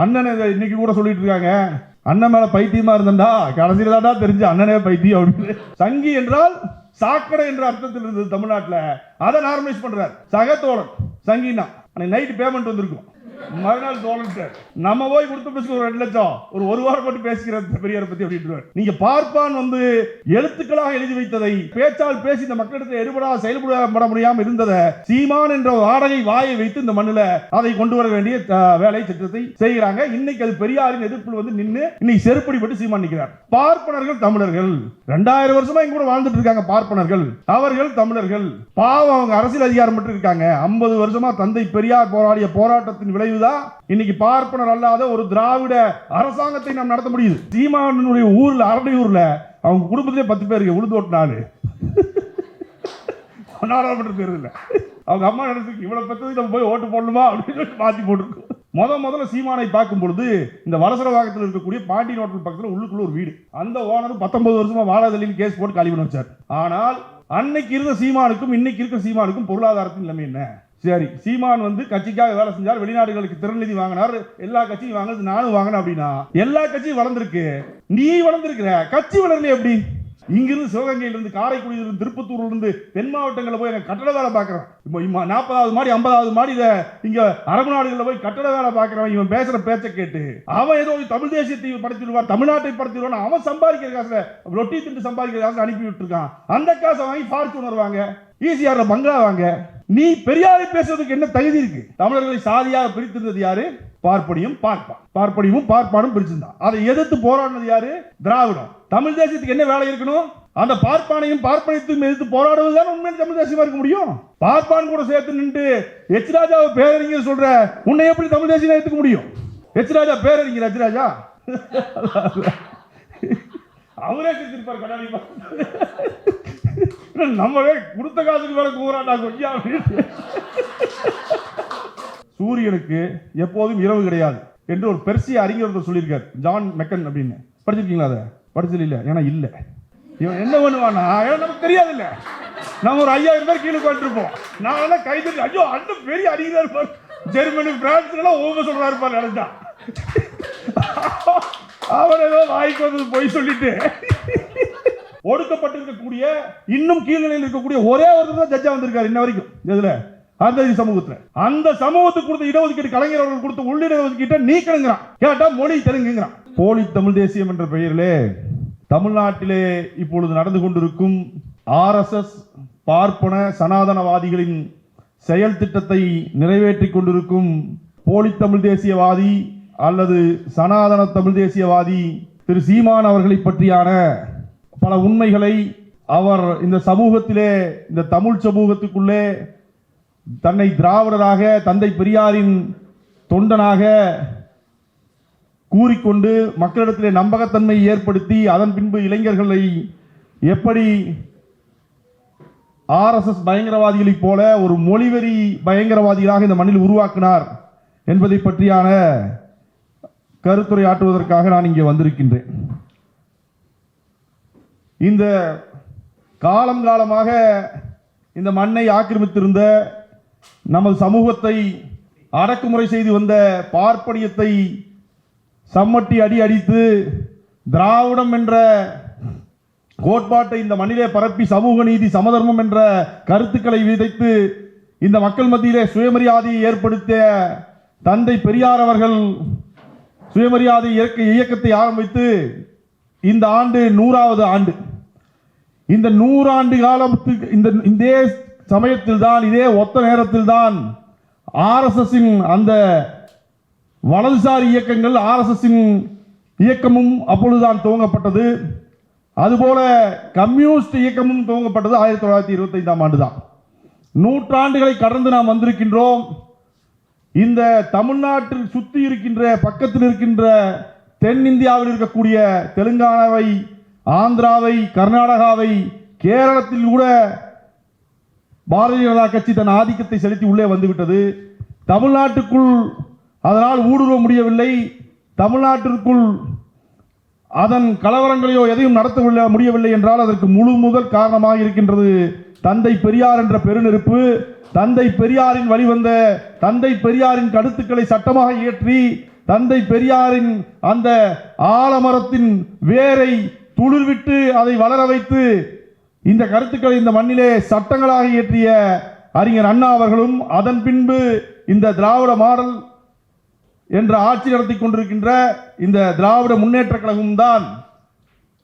அண்ணன் இன்னைக்கு கூட சொல்லிட்டு இருக்காங்க, அண்ணன் மேல பைத்தியமா இருந்தா கடைசியில தான் தெரிஞ்சு அண்ணனே பைத்தியம் அப்படின்னு. சங்கி என்றால் சாக்கடை என்ற அர்த்தத்தில் இருந்தது தமிழ்நாட்டில். அதை நார்மலைஸ் பண்றார் சக தோழன். சங்கினா நைட்டு பேமெண்ட் வந்திருக்கும், மறுநாள் தோழன் நம்ம போய் கொடுத்து பேசுகிற ஒரு 2 லட்சம் ஒரு வாரம் மட்டும் பேசுகிற பெரியாரை பத்தி அப்படின்றார். நீங்க பார்ப்பான் எழுத்துக்களாக எழுதி வைத்ததை பேச்சால் பேசி இந்த மக்களிடத்தில் எடுபடாத செயல்பட முடியாமல் இருந்ததை சீமான் என்ற வாடகை வாயை வைத்து இந்த மண்ணில் அதை கொண்டு வர வேண்டிய வேலை திட்டத்தை செய்கிறாங்க. இன்னைக்கு அது பெரியாரின் எதிர்ப்பில் நின்று இன்னைக்கு செருப்படிப்பட்டு சீமான் நிற்கிறார். பார்ப்பனர்கள் தமிழர்கள் 2000 வருஷமா இங்க கூட வாழ்ந்துட்டு இருக்காங்க. பார்ப்பனர்கள் அவர்கள் தமிழர்கள். பாவம், அவங்க அரசியல் அதிகாரம் மட்டும் இருக்காங்க. 50 வருஷமா தந்தை பெரியார் போராடிய போராட்டத்தின் விளைவுதான் இன்னைக்கு பார்ப்பனர் அல்லாத ஒரு திராவிட அரசாங்கத்தை நாம் நடத்த முடியுது. சீமானுடைய ஊர்ல, அரணையூர்ல அவங்க குடும்பத்திலே 10 பேருக்கு உளுந்து ஓட்டினாரு. நாடாளுமன்ற தேர்தல் அவங்க அம்மா நடத்துக்கு இவ்வளவு பெற்றதுக்கு நம்ம போய் ஓட்டு போடணுமா அப்படின்னு மாத்தி போட்டிருக்கோம். முதல்ல சீமானை பார்க்கும் பொழுது இந்த வலசரவாகத்தில் இருக்கக்கூடிய பாண்டியன் ஹோட்டல் பக்கத்தில் உள்ளுக்குள்ள ஒரு வீடு, அந்த ஓனர் 19 வருஷமா வாழாதலின்னு கேஸ் போட்டு காலி பண்ணி வச்சார். ஆனால் அன்னைக்கு இருந்த சீமானுக்கும் இன்னைக்கு இருக்க சீமானுக்கும் பொருளாதாரத்தின் நிலைமை என்ன? சரி, சீமான் கட்சிக்காக வேலை செஞ்சார், வெளிநாடுகளுக்கு திறநிதி வாங்கினார், எல்லா கட்சியும் வாங்கினது நானும் வாங்கினேன் அப்படின்னா எல்லா கட்சியும் வளர்ந்துருக்கு, நீ வளர்ந்துருக்கிற கட்சி வளரல எப்படி? இங்கிருந்து சிவகங்கையிலிருந்து, காரைக்குடியிலிருந்து, திருப்பத்தூர்ல இருந்து தென் மாவட்டங்களில் போய் கட்டட வேலை பார்க்கிறேன். 40வது மாடி 50வது மாடி இங்க அரபு நாடுகளில் போய் கட்டட வேலை பார்க்கிறவன் இவன் பேசுற பேச்சை கேட்டு அவன் ஏதோ தமிழ் தேசியத்தை படுத்திடுவார், தமிழ்நாட்டை படுத்திடுவான், அவன் சம்பாதிக்கிற காசுல ரொட்டி திண்டு சம்பாதிக்கிற காசு அனுப்பி விட்டுருக்கான். அந்த காசை வாங்கி ஃபார்ச்சூனர் வாங்க, ஈசிஆர்ல பங்களா வாங்க. நீ பெரியாரை பேசுவதற்கு என்ன தகுதி இருக்கு? தமிழர்களை சாதியாக பிரித்திருந்தது யாரு? பார்ப்பனியும் பார்ப்பானும் பிரிச்சிருந்தான். அதை எதிர்த்து போராடினது யாரு? திராவிடம். தமிழ் தேசியத்துக்கு என்ன வேலை இருக்கணும்? அந்த பார்ப்பானையும் பார்ப்பனையும் எதிர்த்து போராடுவதுதான் உண்மையான தமிழ் தேசியமா இருக்க முடியும். பார்ப்பான் கூட சேர்த்து நின்று எச் ராஜாவை பேரறிஞர் சொல்ற உன்னை எப்படி தமிழ் தேசியம் எடுத்துக்க முடியும்? எச் ராஜா பேரறிஞர் எச் ராஜா அவரே செஞ்சிருப்பார் கடாலி. நம்மளே கொடுத்த காசுக்கு வேலை கூறாண்டா கொஞ்சா. சூரியனுக்கு எப்போதும் இரவு கிடையாது என்று ஒரு பெர்சிய அறிஞர் சொல்லியிருக்கார், ஜான் மெக்கன் அப்படின்னு. படிச்சிருக்கீங்களா? அதை படிச்சது இல்லை, ஏன்னா இல்லை. இவன் என்ன பண்ணுவானா நமக்கு தெரியாது இல்ல. நம்ம ஒரு 5000 பேர் கீழே உட்காந்துருப்போம். நான் எல்லாம் கைது, ஐயோ அந்த பெரிய அறிஞர் இருப்பார், ஜெர்மனி பிரான்ஸ்ல எல்லாம் ஓவ சொல்றா இருப்பார் நினைச்சா. அவர் ஏதோ வாய்க்கு வந்து போய் சொல்லிட்டு ஒடுக்கப்பட்டிருக்கக்கூடிய இன்னும் கீழ்நிலையில் இருக்கக்கூடிய ஒரே ஒருத்தர் தான் ஜட்ஜா வந்திருக்காரு இன்ன வரைக்கும். இதுல அந்த சமூகத்துல, அந்த சமூகத்துக்கு கொடுத்த இடஒதுக்கீடு கலைஞர் அவர்கள் கொடுத்த உள்ளிட ஒதுக்கீட்டை நீக்கணுங்கிறான். கேட்டா மொழி தெலுங்குங்கிறான். போலி தமிழ் தேசியம் என்ற பெயரிலே தமிழ்நாட்டிலே இப்பொழுது நடந்து கொண்டிருக்கும் RSS பார்ப்பன சனாதனவாதிகளின் செயல் திட்டத்தை நிறைவேற்றிக் கொண்டிருக்கும் போலி தமிழ் தேசியவாதி அல்லது சனாதன தமிழ் தேசியவாதி திரு சீமான் அவர்களை பற்றியான பல உண்மைகளை அவர் இந்த சமூகத்திலே, இந்த தமிழ் சமூகத்துக்குள்ளே தன்னை திராவிடராக, தந்தை பெரியாரின் தொண்டனாக கூறிக்கொண்டு மக்களிடத்திலே நம்பகத்தன்மை ஏற்படுத்தி அதன் பின்பு இளைஞர்களை எப்படி RSS பயங்கரவாதிகளைப் போல ஒரு மொழிவெறி பயங்கரவாதிகளாக இந்த மண்ணில் உருவாக்கினார் என்பதை பற்றியான கருத்துரை ஆற்றுவதற்காக நான் இங்கே வந்திருக்கின்றேன். இந்த காலமாக இந்த மண்ணை ஆக்கிரமித்திருந்த, நமது சமூகத்தை அடக்குமுறை செய்து வந்த பார்ப்பனியத்தை சம்மட்டி அடி அடித்து திராவிடம் என்ற கோட்பாட்டை இந்த மண்ணிலே பரப்பி சமூக நீதி, சமதர்மம் என்ற கருத்துக்களை விதைத்து இந்த மக்கள் மத்தியிலே சுயமரியாதையை ஏற்படுத்திய தந்தை பெரியார் அவர்கள் சுயமரியாதை இயக்கத்தை ஆரம்பித்து இந்த ஆண்டு 100வது ஆண்டு. இந்த 100 ஆண்டு காலத்துக்கு இந்த சமயத்தில் தான், இதே ஒத்த நேரத்தில் தான் RSSின் அந்த வலதுசாரி இயக்கங்கள், RSSின் இயக்கமும் அப்பொழுதுதான் துவங்கப்பட்டது. அதுபோல கம்யூனிஸ்ட் இயக்கமும் துவங்கப்பட்டது 1925ஆம் ஆண்டு தான். நூற்றாண்டுகளை கடந்து நாம் வந்திருக்கின்றோம். இந்த தமிழ்நாட்டில் சுற்றி இருக்கின்ற, பக்கத்தில் இருக்கின்ற தென்னிந்தியாவில் இருக்கக்கூடிய தெலுங்கானாவை, ஆந்திராவை, கர்நாடகாவை, கேரளத்தில் கூட பாரதிய ஜனதா கட்சி தன் ஆதிக்கத்தை செலுத்தி உள்ளே வந்துவிட்டது. தமிழ்நாட்டுக்குள் அதனால் ஊடுருவ முடியவில்லை. தமிழ்நாட்டிற்குள் அதன் கலவரங்களையோ எதையும் நடத்த முடியவில்லை என்றால் அதற்கு முழு முதல் காரணமாக இருக்கின்றது தந்தை பெரியார் என்ற பெருநெருப்பு. தந்தை பெரியாரின் வழிவந்த, தந்தை பெரியாரின் கருத்துக்களை சட்டமாக இயற்றி தந்தை பெரியாரின் அந்த ஆலமரத்தின் வேரை துளிர்விட்டு அதை வளர வைத்து இந்த கருத்துக்களை இந்த மண்ணிலே சட்டங்களாக இயற்றிய அறிஞர் அண்ணா அவர்களும், அதன் பின்பு இந்த திராவிட மாடல் என்ற ஆட்சி நடத்தி கொண்டிருக்கின்ற இந்த திராவிட முன்னேற்ற கழகம் தான்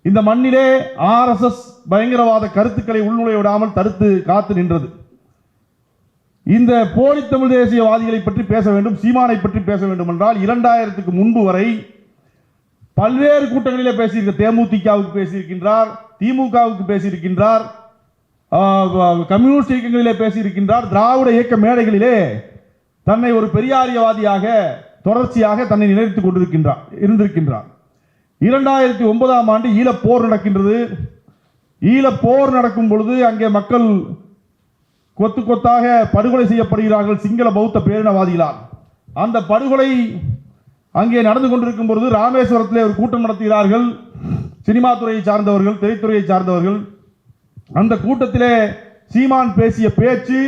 இந்த மண்ணிலே RSS பயங்கரவாத கருத்துக்களை உள்நுழைய விடாமல் தடுத்து காத்து நின்றது. இந்த போலி தமிழ் தேசியவாதிகளை பற்றி பேச வேண்டும், சீமானை பற்றி பேச வேண்டும் என்றால் 2000க்கு முன்பு வரை பல்வேறு கூட்டங்களிலே பேசியிருக்க, தேமுதிகவுக்கு பேசியிருக்கின்றார், திமுகவுக்கு பேசியிருக்கின்றார், கம்யூனிஸ்ட் இயக்கங்களிலே பேசியிருக்கின்றார், திராவிட இயக்க மேடைகளிலே தன்னை ஒரு பெரியாரியவாதியாக தொடர்ச்சியாக தன்னை நினைத்துக் இருந்திருக்கின்றார். 2009ஆம் ஆண்டு ஈழப்போர் நடக்கின்றது. ஈழப்போர் நடக்கும் பொழுது அங்கே மக்கள் கொத்து கொத்தாக படுகொலை செய்யப்படுகிறார்கள் சிங்கள பௌத்த பேரினவாதிகளால். அந்த படுகொலை அங்கே நடந்து கொண்டிருக்கும் பொழுது ராமேஸ்வரத்திலே ஒரு கூட்டம் நடத்துகிறார்கள், சினிமா துறையை சார்ந்தவர்கள், திரைத்துறையை சார்ந்தவர்கள். அந்த கூட்டத்திலே சீமான் பேசிய பேச்சு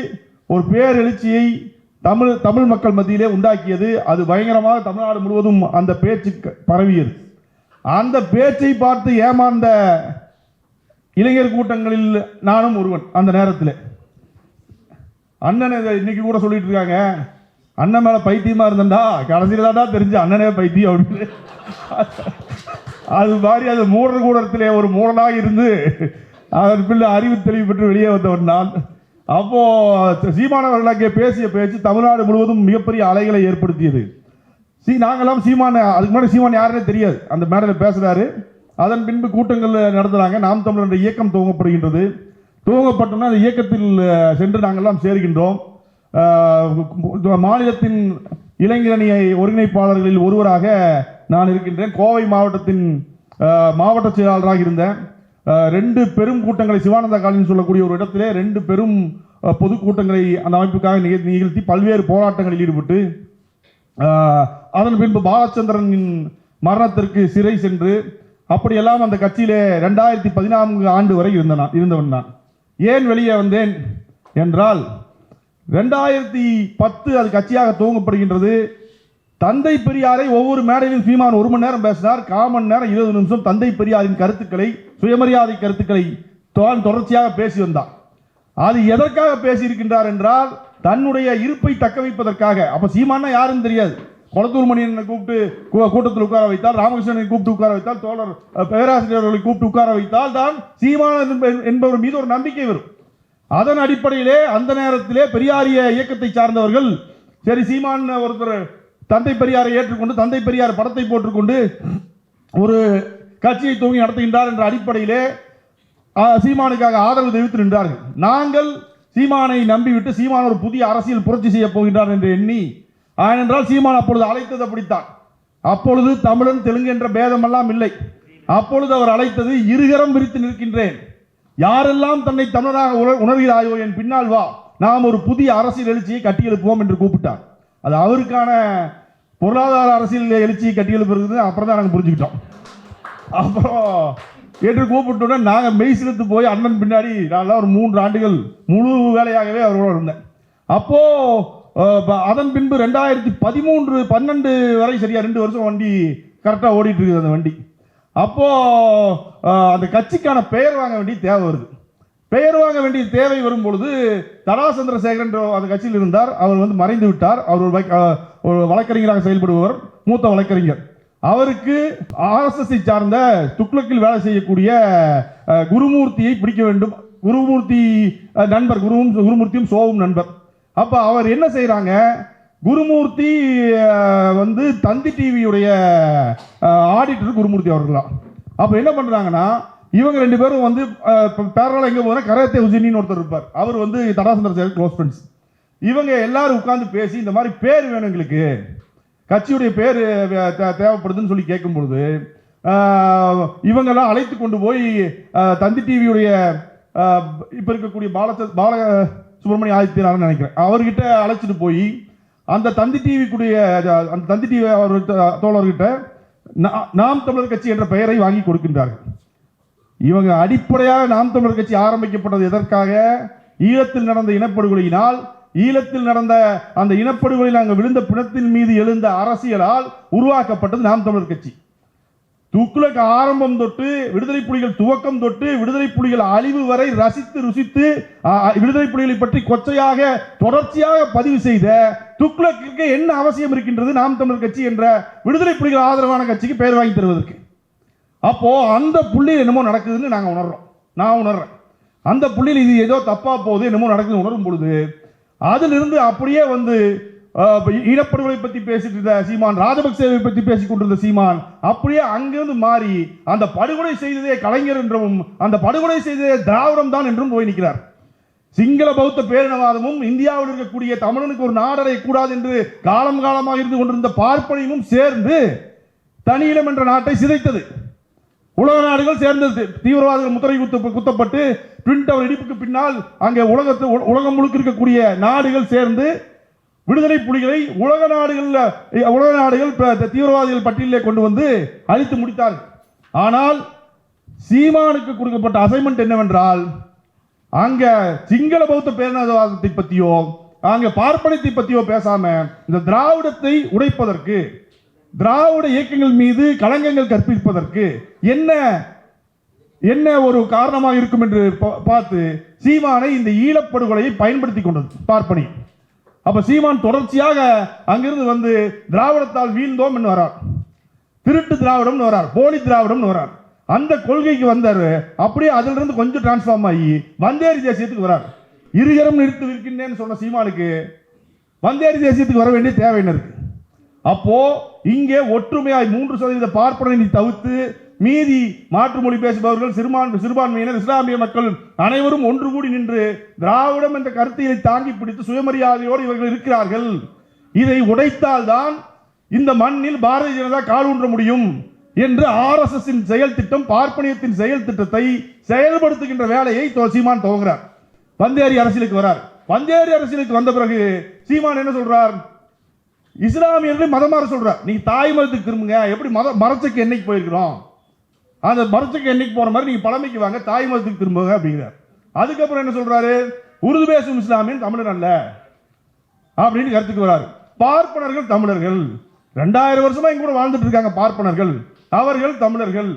ஒரு பேரெழுச்சியை தமிழ் மக்கள் மத்தியிலே உண்டாக்கியது. அது பயங்கரமாக தமிழ்நாடு முழுவதும் அந்த பேச்சு பரவியது. அந்த பேச்சை பார்த்து ஏமாந்த இளைஞர் கூட்டங்களில் நானும் ஒருவன். அந்த நேரத்தில் அண்ணன் இன்னைக்கு கூட சொல்லிட்டு இருக்காங்க, அண்ணன் மேல பைத்தியமா இருந்தா கடைசியில் தான் தெரிஞ்சு அண்ணனே பைத்தியம் அப்படின்னு. அது மாதிரி அது மூடர் கூடத்திலே ஒரு மூடனாக இருந்து அதன் பிள்ளை அறிவு தெளிவு பெற்று வெளியே வந்தவன் நான். அப்போ சீமானவர்கள் அங்கே பேசிய பேச்சு தமிழ்நாடு முழுவதும் மிகப்பெரிய அலைகளை ஏற்படுத்தியது. நாங்கெல்லாம் சீமான, அதுக்கு முன்னாடி சீமான் யாருன்னே தெரியாது, அந்த மேடையில் பேசுறாரு. அதன் பின்பு கூட்டங்கள் நடத்துறாங்க. நாம் தமிழர் என்ற இயக்கம் துவங்கப்படுகின்றது. துவங்கப்பட்டோம்னா அந்த இயக்கத்தில் சென்று நாங்கள்லாம் சேர்கின்றோம். மாநிலத்தின் இளைஞரணி ஒருங்கிணைப்பாளர்களில் ஒருவராக நான் இருக்கின்றேன். கோவை மாவட்டத்தின் மாவட்ட செயலாளராக இருந்தேன். 2 பெரும் கூட்டங்களை சிவானந்த காலனி சொல்லக்கூடிய ஒரு இடத்திலே 2 பெரும் பொதுக்கூட்டங்களை அந்த அமைப்புக்காக நிகழ்த்தி பல்வேறு போராட்டங்களில் ஈடுபட்டு அதன் பின்பு பாலச்சந்திரனின் மரணத்திற்கு சிறை சென்று அப்படியெல்லாம் அந்த கட்சியிலே 2014 ஆண்டு வரை இருந்தவன் நான். ஏன் வெளியே வந்தேன் என்றால் 2010 அது கட்சியாக துவங்கப்படுகின்றது. தந்தை பெரியாரை ஒவ்வொரு மேடையிலும் சீமான் 1 மணி நேரம் பேசினார். 1/4 மணி நேரம் 20 நிமிஷம் தந்தை பெரியாரின் கருத்துக்களை, சுயமரியாதை கருத்துக்களை தொடர்ச்சியாக பேசி வந்தார். அது எதற்காக பேசியிருக்கின்றார் என்றால் தன்னுடைய இருப்பை தக்க வைப்பதற்காக. அப்ப சீமானா யாருன்னு தெரியாது. கொளத்தூர் மணியனை கூப்பிட்டு கூட்டத்தில் உட்கார வைத்தால், ராமகிருஷ்ணனை கூப்பிட்டு உட்கார வைத்தால், தோழர் பேராசிரியர்களை கூப்பிட்டு உட்கார வைத்தால் தான் சீமான் என்பவர் மீது ஒரு நம்பிக்கை வரும். அதன் அடிப்படையிலே அந்த நேரத்திலே பெரியாரிய இயக்கத்தை சார்ந்தவர்கள் சரி சீமான் ஒருத்தர் தந்தை பெரியாரை ஏற்றுக்கொண்டு தந்தை பெரியார் படத்தை போட்டுக்கொண்டு ஒரு கட்சியை துவங்கி நடத்துகின்றார் என்ற அடிப்படையிலே சீமானுக்காக ஆதரவு தெரிவித்து நின்றார்கள். நாங்கள் சீமானை நம்பிவிட்டு சீமான் ஒரு புதிய அரசியல் புரட்சி செய்ய போகின்றார் என்று எண்ணி, ஏனென்றால் சீமான் அப்பொழுது அழைத்தது அப்படித்தான். அப்பொழுது தமிழன் தெலுங்கு என்ற பேதமெல்லாம் இல்லை. அப்பொழுது அவர் அழைத்தது இருகரம் விரித்து நிற்கின்றேன், யாரெல்லாம் தன்னை தமிழராக உணர்கிறாயோ என் பின்னால் வா, நாம் ஒரு புதிய அரசியல் எழுச்சியை கட்டியெழுப்புவோம் என்று கூப்பிட்டார். அது அவருக்கான பொருளாதார அரசியல் எழுச்சியை கட்டியெழுப்புறது அப்புறம் தான் நாங்கள் புரிஞ்சுக்கிட்டோம். அப்புறம் என்று கூப்பிட்டோன்னா நாங்கள் மெய் சிலுத்து போய் அண்ணன் பின்னாடி நான் ஒரு 3 ஆண்டுகள் முழு வேலையாகவே அவரோட இருந்தேன். அப்போ அதன் பின்பு 2013-12 வரை சரியா 2 வருஷம் வண்டி கரெக்டாக ஓடிட்டு இருக்குது அந்த வண்டி. அப்போ அந்த கட்சிக்கான பெயர் வாங்க வேண்டிய தேவை வருது. பெயர் வாங்க வேண்டிய தேவை வரும் பொழுது தடா சந்திரசேகரன் அந்த கட்சியில் இருந்தார். அவர் மறைந்து விட்டார். அவர் ஒரு வழக்கறிஞராக செயல்படுபவர், மூத்த வழக்கறிஞர். அவருக்கு RSS சார்ந்த துக்ளக்கில் வேலை செய்யக்கூடிய குருமூர்த்தியை பிடிக்க வேண்டும். குருமூர்த்தி நண்பர், குருமூர்த்தியும் சோவும் நண்பர். அப்ப அவர் என்ன செய்யறாங்க, குருமூர்த்தி தந்தி டிவியுடைய ஆடிட்டர் குருமூர்த்தி அவர்களா. அப்ப என்ன பண்றாங்கன்னா இவங்க 2 பேரும் பேரலா எங்க போனா கரத்தே உஜினின்னு ஒருத்தர் இருப்பார். அவர் தடாசந்திரசேகர் க்ளோஸ் ஃப்ரெண்ட்ஸ். இவங்க எல்லாரும் உட்கார்ந்து பேசி இந்த மாதிரி பேர் வேணும், எங்களுக்கு கட்சியுடைய பேர் தேவைப்படுதுன்னு சொல்லி கேட்கும் பொழுது இவங்கெல்லாம் அழைத்து கொண்டு போய் தந்தி டிவியுடைய இப்ப இருக்கக்கூடிய பால சுப்பிரமணிய ஆதித்யநாதன் நினைக்கிறேன், அவர்கிட்ட அழைச்சிட்டு போய் அந்த தந்தி டிவிக்குடைய அந்த தந்தி டிவி தோழர்கிட்ட நாம் தமிழர் கட்சி என்ற பெயரை வாங்கி கொடுக்கின்றார்கள். இவங்க அடிப்படையாக நாம் தமிழர் கட்சி ஆரம்பிக்கப்பட்டது எதற்காக? ஈழத்தில் நடந்த இனப்படுகொலையினால் ஈழத்தில் நடந்த அந்த இனப்படுகொலையில் அங்கு விழுந்த பிணத்தின் மீது எழுந்த அரசியலால் உருவாக்கப்பட்டது நாம் தமிழர் கட்சி. துக்ளக் ஆரம்பம் தொட்டு விடுதலை புலிகள் துவக்கம் தொட்டு விடுதலை புலிகள் அழிவு வரை ரசித்து ருசித்து விடுதலை புலிகளை பற்றி கொச்சையாக தொடர்ச்சியாக பதிவு செய்த துக்ளக்கு என்ன அவசியம் இருக்கின்றது நாம் தமிழர் கட்சி என்ற விடுதலை புலிகள் ஆதரவான கட்சிக்கு பெயர் வாங்கி தருவதற்கு? அப்போ அந்த புள்ளியில் என்னமோ நடக்குதுன்னு நாங்கள் உணர்றோம். நான் உணர்றேன் அந்த புள்ளியில் இது ஏதோ தப்பா போகுது என்னமோ நடக்குது உணரும் பொழுது அதிலிருந்து அப்படியே வந்து இனப்படுகொலை பற்றி பேசிட்டு இருந்த சீமான், ராஜபக்சேவை பற்றி பேசிக் கொண்டிருந்த சீமான் அப்படியே அங்கிருந்து மாறி அந்த படுகொலை செய்ததே கலைஞர் என்றும் அந்த படுகொலை செய்ததே திராவிடம் தான் என்றும் போய் நிற்கிறார். சிங்கள பௌத்த பேரினவாதமும் இந்தியாவில் இருக்கக்கூடிய தமிழனுக்கு ஒரு நாடடைய கூடாது என்று காலம் காலமாக இருந்து கொண்டிருந்த பார்ப்பனையும் சேர்ந்து தனியிடம் என்ற நாட்டை சிதைத்தது. உலக நாடுகள் சேர்ந்தது. தீவிரவாதிகள் முத்திரை குத்தப்பட்டு ட்வின் டவர் இடிப்புக்கு பின்னால் அங்கே உலகம் முழுக்க இருக்கக்கூடிய நாடுகள் சேர்ந்து விடுதலை புலிகளை உலக நாடுகள் தீவிரவாதிகள் பட்டியலிலே கொண்டு வந்து அழித்து முடித்தார்கள். ஆனால் சீமானுக்கு கொடுக்கப்பட்ட அசைன்மெண்ட் என்னவென்றால் அங்க சிங்கள பௌத்த பேரினவாதத்தை பற்றியோ அங்க பார்ப்பனத்தை பற்றியோ பேசாம இந்த திராவிடத்தை உடைப்பதற்கு, திராவிட இயக்கங்கள் மீது களங்கங்கள் கற்பிப்பதற்கு என்ன ஒரு காரணமாக இருக்கும் என்று பார்த்து சீமானை இந்த ஈழப்படுகொலையை பயன்படுத்தி கொண்டது பார்ப்பனி. அப்ப சீமான் தொடர்ச்சியாக அங்கிருந்து வந்து திராவிடத்தால் வீழ்ந்தோம் என்று வரார், திருட்டு திராவிடம் வரார், போலி திராவிடம் வரார். அந்த கொள்கைக்கு வந்தாரு. அப்படியே அதிலிருந்து கொஞ்சம் டிரான்ஸ்ஃபார்ம் ஆகி வந்தேரி தேசியத்துக்கு வரார். இருகரம் நிறுத்தி இருக்கின்றேன்னு சொன்ன சீமானுக்கு வந்தேரி தேசியத்துக்கு வர வேண்டிய தேவை என்ன இருக்கு? அப்போ இங்கே ஒற்றுமையாய் 3% பார்ப்பனை தவிர்த்து மீதி மாற்று மொழி பேசுபவர்கள், சிறுபான்மையினர், இஸ்லாமிய மக்கள் அனைவரும் ஒன்று கூடி நின்று திராவிடம் என்ற கருத்தியை தாங்கி பிடித்து சுயமரியாதையோடு இவர்கள் இருக்கிறார்கள். இதை உடைத்தால்தான் இந்த மண்ணில் பாரதிய ஜனதா கால் ஊன்ற முடியும் என்று RSS செயல் திட்டம், பார்ப்பனியத்தின் செயல் திட்டத்தை செயல்படுத்துகின்ற வேலையை சீமான் துவங்குகிறார். வந்தேரி அரசியலுக்கு வரார். வந்தேரி அரசியலுக்கு வந்த பிறகு சீமான் என்ன சொல்றார்? இஸ்லாமியர்கள் மதம் மாற சொல்றார். நீங்க தாய் மதத்துக்கு திரும்புங்க. எப்படி மரச்சக்கு என்னைக்கு போயிருக்கிறோம், அந்த மரச்சக்கு என்னைக்கு போற மாதிரி நீங்க பழமைக்கு வாங்க, தாய் மதத்துக்கு திரும்புங்க அப்படிங்கிறார். அதுக்கப்புறம் என்ன சொல்றாரு? உருது பேசும் இஸ்லாமியன் தமிழர் அல்ல அப்படின்னு கருத்துக்கு வராரு. பார்ப்பனர்கள் தமிழர்கள் 2000 வருஷமா இங்க கூட வாழ்ந்துட்டு இருக்காங்க. பார்ப்பனர்கள் அவர்கள் தமிழர்கள்.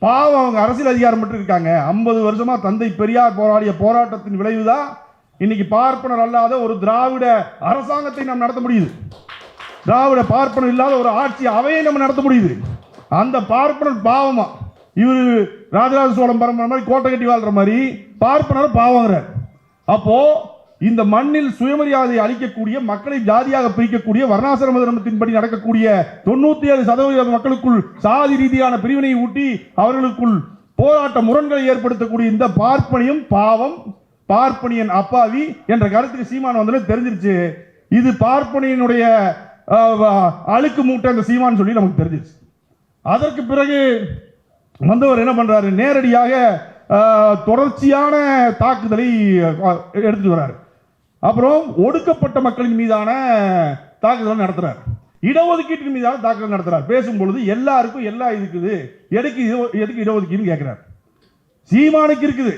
பாவம், அவங்க அரசியல் அதிகாரம் மட்டும் இருக்காங்க. 50 வருஷமா தந்தை பெரியார் போராடிய போராட்டத்தின் விளைவுதான் இன்னைக்கு பார்ப்பனர் அல்லாத ஒரு திராவிட அரசாங்கத்தை நாம் நடத்த முடியுது. திராவிட பார்ப்பனர் இல்லாத ஒரு ஆட்சி அவையை நம்ம நடத்த முடியுது. அந்த பார்ப்பனர் பாவமா இவரு ராஜராஜ சோழன் பரம்பரை மாதிரி கோட்டை கட்டி வாழ்ற மாதிரி பார்ப்பனர் பாவங்கிறார். அப்போ இந்த மண்ணில் சுயமரியாதை அளிக்கக்கூடிய, மக்களை ஜாதியாக பிரிக்கக்கூடிய, வர்ணாசிரம தர்மத்தின்படி நடக்கக்கூடிய 97% மக்களுக்குள் சாதி ரீதியான பிரிவினை ஊட்டி அவர்களுக்குள் போராட்ட முரண்களை ஏற்படுத்தக்கூடிய இந்த பார்ப்பனியம் பாவம், பார்ப்பனியன் அப்பாவி என்ற கருத்துக்கு சீமான் வந்து தெரிஞ்சிருச்சு. இது பார்ப்பனியனுடைய அழுக்கு மூட்டை அந்த சீமான் சொல்லி நமக்கு தெரிஞ்சிருச்சு. அதற்கு பிறகு வந்தவர் என்ன பண்றாரு? நேரடியாக தொடர்ச்சியான தாக்குதலை எடுத்துட்டு வர்றாரு. அப்புறம் ஒடுக்கப்பட்ட மக்களின் மீதான தாக்குதல் நடத்துறார். இடஒதுக்கீட்டின் மீதான தாக்குதல் நடத்துறார். பேசும்பொழுது எல்லாருக்கும் எல்லாம் இருக்குது, எதுக்கு இடஒதுக்கீடு கேட்கிறார். சீமானுக்கு இருக்குது.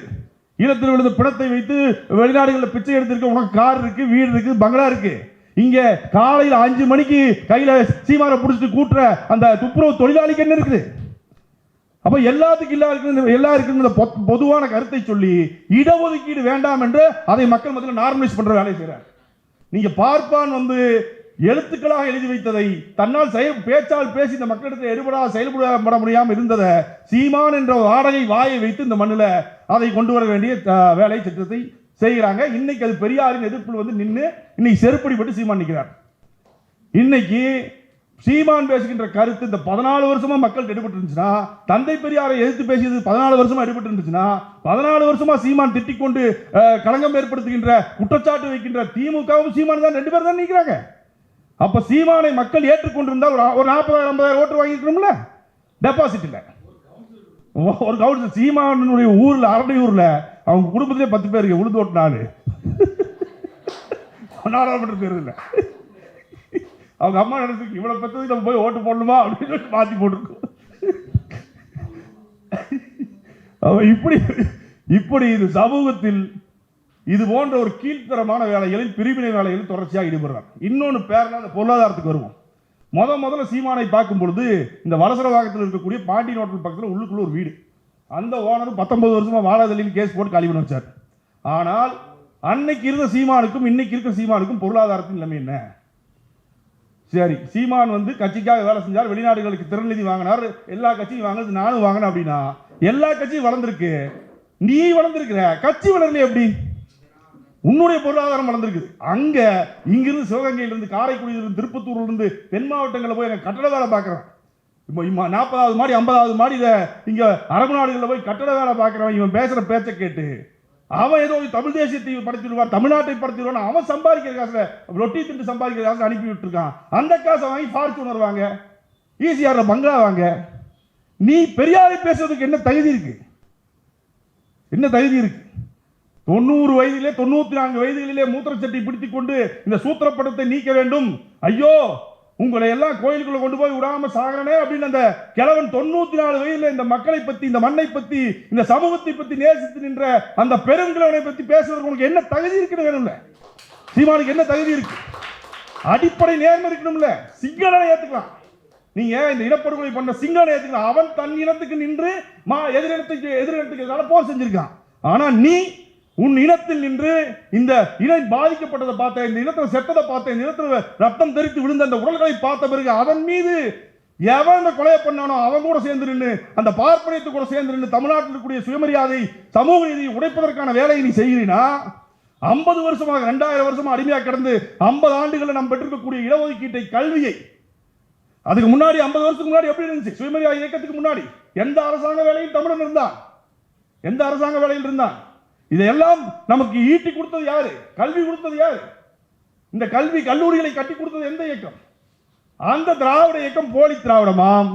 ஈழத்தில் விழுந்த பிணத்தை வைத்து வெளிநாடுகளில் பிச்சை எடுத்திருக்க, உனக்கு கார் இருக்கு, வீடு இருக்கு, பங்களா இருக்கு. இங்க காலையில் 5 மணிக்கு கையில சீமானை பிடிச்சிட்டு கூட்டுற அந்த துப்புரவு தொழிலாளிக்கு என்ன இருக்குது? அப்ப எல்லாத்துக்கும் எல்லாருக்கும் பொதுவான கருத்தை சொல்லி இடஒதுக்கீடு வேண்டாம் என்று அதை மக்கள் மத்தியில் நார்மலைஸ் பண்ற வேலை செய்யறார். நீங்க பார்ப்பான் வந்து எழுத்துக்களாக எழுதி வைத்ததை தன்னால் பேச்சால் பேசி இந்த மக்களிடத்தில் எடுபடாத செயல்பட முடியாமல் இருந்ததை சீமான் என்ற வாடகை வாயை வைத்து இந்த மண்ணில் அதை கொண்டு வர வேண்டிய வேலை திட்டத்தை செய்கிறாங்க. இன்னைக்கு அது பெரியாரின் எதிர்ப்பில் வந்து நின்று இன்னைக்கு செருப்படிப்பட்டு சீமான் நிற்கிறார். இன்னைக்கு சீமான் பேசுகின்ற கருத்து இந்த 14 வருஷமா மக்கள் எடுபட்டு இருந்துச்சுன்னா, தந்தை பெரியாரை எதிர்த்து பேசியது 14 வருஷமா எடுபட்டு இருந்துச்சுன்னா, 14 வருஷமா சீமான் திட்டிக் கொண்டு களங்கம் ஏற்படுத்துகின்ற குற்றச்சாட்டு வைக்கின்ற திமுகவும் சீமான் தான் 2 பேர் தான் நிற்கிறாங்க. அப்ப சீமானை மக்கள் ஏற்றுக்கொண்டிருந்தால் ஒரு 40,000-50,000 ஓட்டு வாங்கிக்கணும்ல. டெபாசிட் இல்ல, ஒரு கவுன்சில் சீமானுடைய ஊர்ல, அரடி ஊர்ல அவங்க குடும்பத்திலே 10 பேருக்கு உளுந்து ஓட்டு 4 நாடாளுமன்ற தேர்தல் இல்லை. அவங்க அம்மா நினைச்சு இவ்வளவு பெற்றதுக்கு நம்ம போய் ஓட்டு போடணுமா அப்படின்னு மாத்தி போட்டிருக்கோம். இப்படி இது சமூகத்தில் இது போன்ற ஒரு கீழ்த்தரமான வேலைகளில் பிரிவினை வேலைகளில் தொடர்ச்சியாக ஈடுபடுறார். இன்னொன்று பேரலாம் அந்த பொருளாதாரத்துக்கு வருவோம். முதல்ல சீமானை பார்க்கும் பொழுது இந்த வலசரவாகத்தில் இருக்கக்கூடிய பாண்டி ஹோட்டல் பக்கத்தில் உள்ளுக்குள்ள ஒரு வீடு, அந்த ஓனர் 19 வருஷமா வாழாதலின்னு கேஸ் போட்டு காலி பண்ண வச்சார். ஆனால் அன்னைக்கு இருந்த சீமானுக்கும் இன்னைக்கு இருக்கிற சீமானுக்கும் பொருளாதாரத்தின் நிலைமை என்ன? சரி, சீமான் வந்து கட்சிக்காக வேலை செஞ்சார், வெளிநாடுகளுக்கு திறநிதி வாங்கினார், எல்லா கட்சியும் வாங்கினது நானும் வாங்கினேன் அப்படின்னா எல்லா கட்சியும் வளர்ந்துருக்கு, நீ வளர்ந்துருக்கிற கட்சி வளரல எப்படி? உன்னுடைய பொருளாதாரம் வளர்ந்துருக்குது. அங்க இங்கிருந்து சிவகங்கையிலிருந்து காரைக்குடியிலிருந்து திருப்பத்தூர்லேருந்து தென் மாவட்டங்களில் போய் கட்டட வேலை பார்க்குறேன். இப்போ 40வது மாடி 50வது மாடியில் இங்கே அரபு நாடுகளில் போய் கட்டட வேலை பார்க்குறவன் இவன் பேசுகிற பேச்சை கேட்டு அவன் ஏதோ தமிழ் தேசியத்தை படுத்திடுவார், தமிழ்நாட்டை படுத்திடுவான், அவன் சம்பாதிக்கிற காசுல ரொட்டி திண்டு சம்பாதிக்கிற காசு அனுப்பி விட்டுருக்கான். அந்த காசை வாங்கி ஃபார்ச்சூனர் வாங்க, ஈசிஆர்ல பங்களா வாங்க. நீ பெரியாரை பேசுறதுக்கு என்ன தகுதி இருக்கு? என்ன தகுதி இருக்கு? 90 வயதிலே 94 வயதிலே மூத்திரச்சட்டை பிடித்துக் கொண்டு இந்த சூத்திரப்படத்தை நீக்க வேண்டும், ஐயோ உங்களை எல்லாம் கோயிலுக்குள்ள கொண்டு போய் விடாம சாகரனே அப்படின்னு அந்த கிழவன் 94 வயதில் இந்த மக்களை பத்தி, இந்த மண்ணை பத்தி, இந்த சமூகத்தை பத்தி நேசித்து நின்ற அந்த பெருங்கிழவனை பத்தி பேசுறதுக்கு உனக்கு என்ன தகுதி இருக்குன்னு வேணும்ல? சீமானுக்கு என்ன தகுதி இருக்கு? அடிப்படை நேர்மை இருக்கணும்ல. சிங்களனை ஏத்துக்கலாம், நீங்க இந்த இனப்படுகொலை பண்ண சிங்களனை ஏத்துக்கலாம். அவன் தன் இனத்துக்கு நின்று எதிரினத்துக்கு போர் செஞ்சிருக்கான். ஆனா நீ உன் இனத்தில் நின்று இந்த இனம் பாதிக்கப்பட்டதை பார்த்த, இந்த இனத்தில் செத்ததை பார்த்த, இந்த இனத்தில் ரத்தம் தெரித்து விழுந்த அந்த உடல்களை பார்த்த பிறகு அதன் மீது எவன் இந்த கொலையை பண்ணானோ அவன் கூட சேர்ந்து நின்று, அந்த பார்ப்பனியத்தை கூட சேர்ந்து நின்று தமிழ்நாட்டில் இருக்கக்கூடிய சுயமரியாதை சமூக நீதியை உடைப்பதற்கான வேலையை நீ செய்கிறீனா? 50 வருஷமாக 2000 வருஷமா அடிமையாக கிடந்து 50 ஆண்டுகளில் நாம் பெற்றிருக்கக்கூடிய இடஒதுக்கீட்டை, கல்வியை, அதுக்கு முன்னாடி 50 வருஷத்துக்கு முன்னாடி எப்படி இருந்துச்சு? சுயமரியாதை இயக்கத்துக்கு முன்னாடி எந்த அரசாங்க வேலையில் தமிழன் இருந்தான்? எந்த அரசாங்க வேலையில் இருந்தான்? இதையெல்லாம் நமக்கு ஈட்டி கொடுத்தது யாரு? கல்வி கொடுத்தது யாரு? இந்த கல்வி கல்லூரிகளை கட்டி கொடுத்தது எந்த இயக்கம்? அந்த திராவிட இயக்கம் போலி திராவிடமாம்.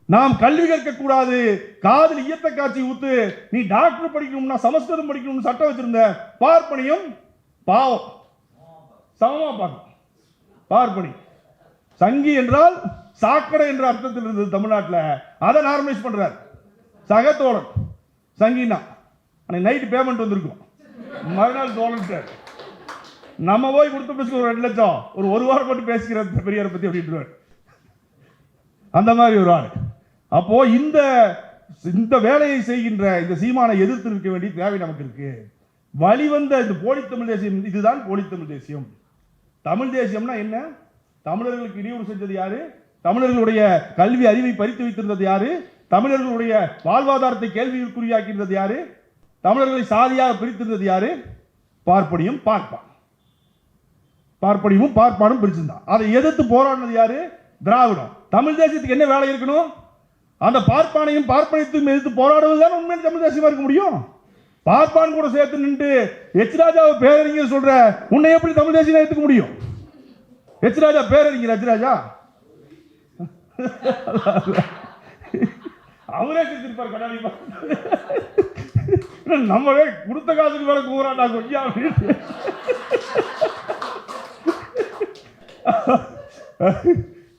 நாம் கல்வி கற்க கூடாது, காதில் ஈயத்த காட்சி ஊத்து, நீ டாக்டர் படிக்கணும்னா சமஸ்கிருதம் படிக்கணும்னு சட்டம் வச்சிருந்த பார்ப்பனியும் பாவம் சமமா பார்க்கும். பார்ப்பனி சங்கி என்றால் சாக்கடை என்ற அர்த்தத்தில் இருந்தது தமிழ்நாட்டில், அதை நார்மலைஸ் பண்றார். சகத்தோழன் சங்கினா நைட்டு பேமெண்ட் வந்திருக்கும், மறுநாள் தோழன் நம்ம போய் கொடுத்த பேசுக்கு ஒரு 2 லட்சம் ஒரு வாரம் போட்டு பேசிக்கிற பெரியாரை பத்தி அப்படின்ட்டு அந்த மாதிரி ஒரு ஆள். அப்போ இந்த வேலையை செய்கின்ற இந்த சீமானை எதிர்த்து நிற்க வேண்டிய தேவை நமக்கு இருக்கு. வழிவந்த இந்த போலி தமிழ் தேசியம், இதுதான் போலி தமிழ் தேசியம். தமிழ் தேசியம்னா என்ன? தமிழர்களுக்கு இடையூறு செஞ்சது யாரு? தமிழர்களுடைய கல்வி அறிவை பறித்து வைத்திருந்தது யாரு? தமிழர்களுடைய வாழ்வாதாரத்தை கேள்விக்குறியாக்கி இருந்தது யாரு? தமிழர்களை சாதியாக பிரித்திருந்தது யாரு? பார்ப்பனியும் பார்ப்பான். பார்ப்பனியும் பார்ப்பானும் பிரிச்சிருந்தான். அதை எதிர்த்து போராடினது யாரு? திராவிடம். தமிழ் தேசியத்துக்கு என்ன வேலை இருக்கணும்? அந்த பார்ப்பானையும் பார்ப்பனியத்தையும் எதிர்த்து போராடுவதுதான் உண்மையான தமிழ் தேசியமா இருக்க முடியும். பார்ப்பான் கூட சேர்த்து நின்று எச் ராஜாவை பேரறிஞர் சொல்ற உன்னை எப்படி தமிழ் தேசியம் எடுத்துக்க முடியும்? எச் ராஜா பேரறிஞர், எச் ராஜா அவரே செஞ்சிருப்பார் கண்ணாடி. நம்மளே கொடுத்த காசுக்கு மேல கூறாண்டா கொஞ்சம்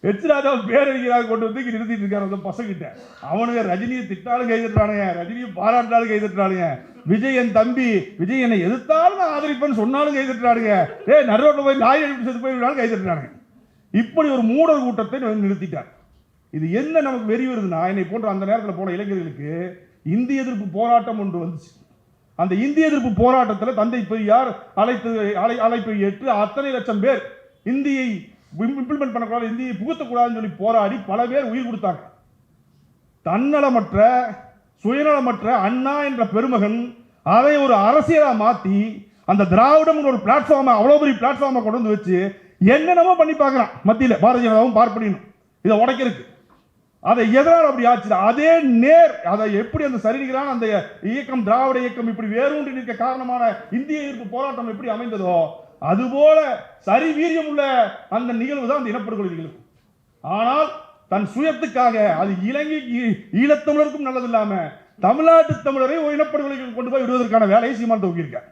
எச் ராஜா பேரறிஞராக கொண்டு வந்து நிறுத்திட்டு இருக்காரு அந்த பசங்கிட்ட. அவனுங்க ரஜினியை திட்டாலும் கைதட்டானுங்க, ரஜினியை பாராட்டினாலும் கைதட்டானுங்க, விஜய் என் தம்பி, விஜய் என்னை எதிர்த்தாலும் நான் ஆதரிப்பேன்னு சொன்னாலும் கைதட்டானுங்க, நடுரோட்டில் போய் நாய் எழுப்பி செத்து போயிட்டாலும் கைதட்டானுங்க. இப்படி ஒரு மூடர் கூட்டத்தை நிறுத்திட்டார். இது என்ன நமக்கு வெறி வருதுன்னா, என்னை போன்ற அந்த நேரத்தில் போன இளைஞர்களுக்கு இந்திய எதிர்ப்பு போராட்டம் ஒன்று வந்துச்சு. அந்த இந்திய எதிர்ப்பு போராட்டத்தில் தந்தை பெரியார் அழைப்பை ஏற்று அத்தனை லட்சம் பேர் இந்தியை இம்ப்ளிமெண்ட் பண்ணக்கூடாது, இந்தியை புகுத்தக்கூடாதுன்னு சொல்லி போராடி பல பேர் உயிர் கொடுத்தாங்க. தன்னலமற்ற சுயநலமற்ற அண்ணா என்ற பெருமகன் அதை ஒரு அரசியலா மாத்தி அந்த திராவிடம் ஒரு பிளாட்ஃபார்மை, அவ்வளவு பெரிய பிளாட்ஃபார்மை கொண்டு வந்து வச்சு என்னென்னமோ பண்ணி பார்க்கிறான். மத்தியில் பாரதிய ஜனதாவும் பார்ப்பனியும் இதை உடைக்கிறதுக்கு. அதை எதனால் அப்படி ஆச்சு? அதே நேர் அதை எப்படி அந்த சரிகிறான் அந்த இயக்கம், திராவிட இயக்கம் இப்படி வேரூன்றி நிற்க காரணமான இந்திய எதிர்ப்பு போராட்டம் எப்படி அமைந்ததோ அதுபோல சரி வீரியம் உள்ள அந்த நிகழ்வு தான் அந்த இனப்படுகொலை நிகழ்வு. ஆனால் தன் சுயத்துக்காக அது இலங்கைக்கு ஈழத்தமிழருக்கும் நல்லது இல்லாம தமிழ்நாட்டு தமிழரை ஒரு இனப்படுகொலைக்கு கொண்டு போய் விடுவதற்கான வேலையை சீமான் துவக்கியிருக்கார்.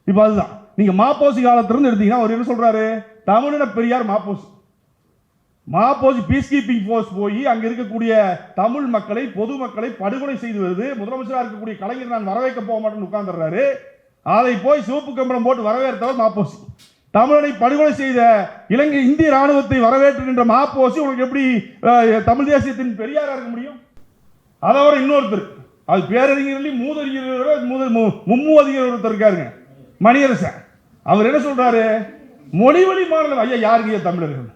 இப்ப அதுதான் நீங்க மாப்போசி காலத்திலிருந்து எடுத்தீங்கன்னா அவர் என்ன சொல்றாரு? தமிழின Periyar Ma Po Si piece keeping force போய் அங்க இருக்கக்கூடிய தமிழ் மக்களை, பொதுமக்களை படுகொலை செய்து வருது. முதலமைச்சராக இருக்கக்கூடிய கலைஞர் நான் வரவேற்க போக மாட்டேன்னு உட்கார்ந்துறாரு. அதை போய் சிவப்பு கம்பளம் போட்டு வரவேற்றவர் மாப்போசி. தமிழனை படுகொலை செய்த இலங்கை இந்திய ராணுவத்தை வரவேற்றுகின்ற மாப்போசி உனக்கு எப்படி தமிழ் தேசியத்தின் பெரியாரா இருக்க முடியும்? அதோட இன்னொருத்தர், அது பேரறிஞர்களே மூதறிஞர் மும்மூதிஞர் ஒருத்தர் இருக்காருங்க, மணியரசன். அவர் என்ன சொல்றாரு, மொழிவழி மாநிலம் ஐயா யாருக்கு தமிழர்கள்